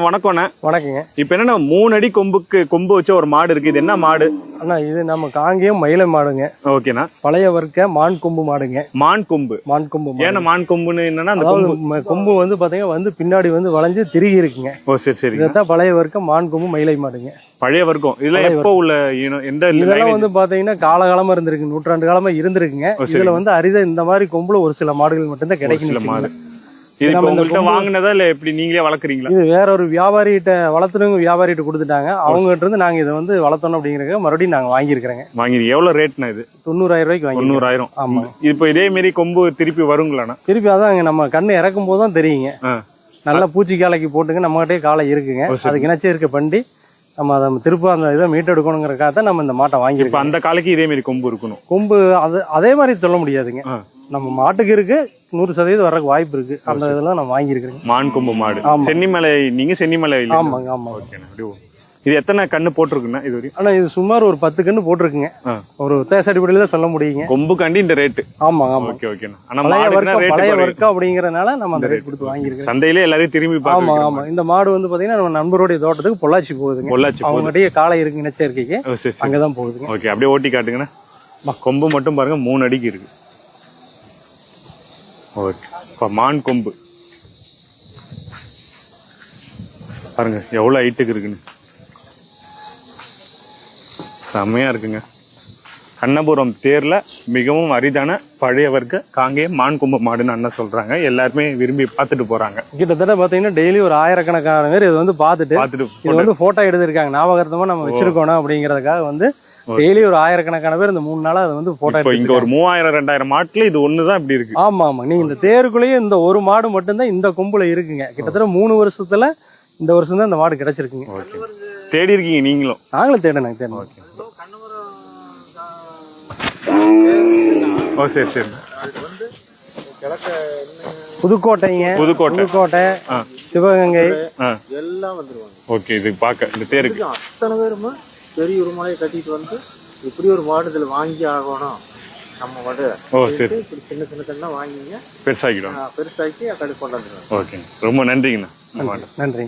வணக்கம்ண்ணே. வணக்கங்க. இப்போ என்னன்னா 3 அடி கொம்பு வச்ச ஒரு மாடு இருக்கு. இது என்ன மாடு அண்ணா? இது நம்ம காங்கேயம் மயிலை மாடுங்க. ஓகேண்ணா. பழைய வர்க்க மான் கொம்பு மாடுங்க. மான் கொம்பு. ஏன்னா மான் கொம்புன்னு என்னன்னா அந்த கொம்பு வந்து பாத்தீங்கன்னா பின்னாடி வளைஞ்சு திருகி இருக்குங்க. ஓ சரி சரி. இதான் பழைய வர்க்க மான் கொம்பு மயிலை மாடுங்க. பழைய வர்க்கம். இதெல்லாம் எப்போ உள்ள எந்த இதெல்லாம் பாத்தீங்கன்னா காலகாலமா இருந்திருக்கு, நூற்றாண்டு காலமா இருந்திருக்குங்க. இதுல அரிதா இந்த மாதிரி கொம்புல ஒரு சில மாடுகள் மட்டும்தான் கிடைக்கும். மாடு இது இப்போ உங்கள்கிட்ட வாங்கினதா இல்லை எப்படி நீங்களே வளர்க்குறீங்களா? இது வேற ஒரு வியாபாரிகிட்ட வளர்த்துறவங்க வியாபாரிகிட்ட கொடுத்துட்டாங்க. அவங்ககிட்ட இருந்து நாங்கள் இதை வளர்த்தோம் அப்படிங்கிறத மறுபடியும் நாங்கள் வாங்கியிருக்கிறோங்க. எவ்வளோ ரேட்னா இது? 90,000 ரூபாய்க்கு வாங்கி. 90,000. ஆமாம். இப்போ இதே மாரி கொம்பு திருப்பி வருங்களாண்ணா? திருப்பி அதான் நம்ம கண்ணு இறக்கும் போது தான் தெரியுங்க. நல்லா பூச்சி காலைக்கு போட்டுங்க. நம்மகிட்டே காலை இருக்குங்க. அதுக்கு இணைச்சி இருக்க பண்டி நம்ம அதை திருப்ப அந்த இதை மீட்டெடுக்கணுங்கிறக்காக தான் நம்ம இந்த மாட்டை வாங்கியிருக்கோம். அந்த காலைக்கு இதே மாதிரி கொம்பு இருக்கணும். கொம்பு அதே மாதிரி சொல்ல முடியாதுங்க. நம்ம மாட்டுக்கு இருக்கு 100% வர்றதுக்கு வாய்ப்பு இருக்கு. அந்த இதெல்லாம் நான் வாங்கியிருக்கிறேன். மான் கொம்பு மாடு. சென்னிமலை. நீங்க சென்னிமலை? ஆமாங்க ஆமா. இது எத்தனை கண்ணு போட்டிருக்குன்னா இது வரைக்கும்? ஆனா இது சுமார் ஒரு 10 கண்ணு போட்டிருக்குங்க. ஒரு வித்தியாச அடிப்படையில தான் சொல்ல முடியுங்க. கொம்புக்காண்டி இந்த ரேட்டு. ஆமா ஆமா. Okay okay. பழைய வர்க்கம் அப்படிங்கறதுனால நம்ம அந்த ரேட் கொடுத்து வாங்கியிருக்கோம். சந்தையிலே எல்லாரையும் திரும்பி பார்க்க. ஆமா ஆமா. இந்த மாடு பாத்தீங்கன்னா நம்ம நண்பருடைய தோட்டத்துக்கு பொள்ளாச்சி போகுதுங்க. அவங்ககிட்டயே காலை இருக்கு இணைச்சேர்க்கைக்கு அங்கதான் போகுதுங்க. ஓகே, அப்படியே ஓட்டி காட்டுங்கண்ணா. கொம்பு மட்டும் பாருங்க 3 அடிக்கு இருக்கு. ஓகே. இப்போ மான் கொம்பு பாருங்க எவ்வளோ ஹைட்டுக்கு இருக்குன்னு. செம்மையா இருக்குங்க. கண்ணபுரம் தேர்ல மிகவும் அரிதான பழைய வர்க்க காங்கேயம் மான் கொம்பு மாடுன்னு அண்ணன் சொல்றாங்க. எல்லாருமே விரும்பி பார்த்துட்டு போறாங்க. கிட்டத்தட்ட பாத்தீங்கன்னா டெய்லி ஒரு ஆயிரக்கணக்கான பேர் இது பார்த்துட்டு போட்டோ எடுத்திருக்காங்க. ஞாபகார்த்தமா நம்ம வச்சிருக்கோம் அப்படிங்கறதுக்காக டெய்லி ஒரு ஆயிரக்கணக்கான பேர் இந்த 3 நாளா அதை போட்டோ எடுத்து. இங்க ஒரு 3000-2000 மாட்டுல இது ஒண்ணுதான் இப்படி இருக்கு. ஆமா ஆமா. நீங்க இந்த தேருக்குள்ளேயே இந்த ஒரு மாடு மட்டும்தான் இந்த கொம்புல இருக்குங்க. கிட்டத்தட்ட 3 வருஷத்துல இந்த வருஷம் தான் இந்த மாடு கிடைச்சிருக்குங்க. தேடி இருக்கீங்க நீங்களும்? நாங்களும் தேடணும். ஓ சரி சரி. புதுக்கோட்டை சிவகங்கை எல்லாம் வந்துருவாங்க. ஓகே. இது பார்க்க இந்த தேருக்கு அத்தனை பேருமே பெரிய ஒரு மலையை கட்டிட்டு இப்படி ஒரு மாடு இதில் வாங்கி ஆகணும் நம்ம மாடு. ஓ சரி. இப்படி சின்ன சின்ன கண்ணா வாங்கிங்க பெருசாக்கி கடைக்கு கொண்டாந்துருவோம். ஓகே, ரொம்ப நன்றிங்கண்ணா. நன்றி.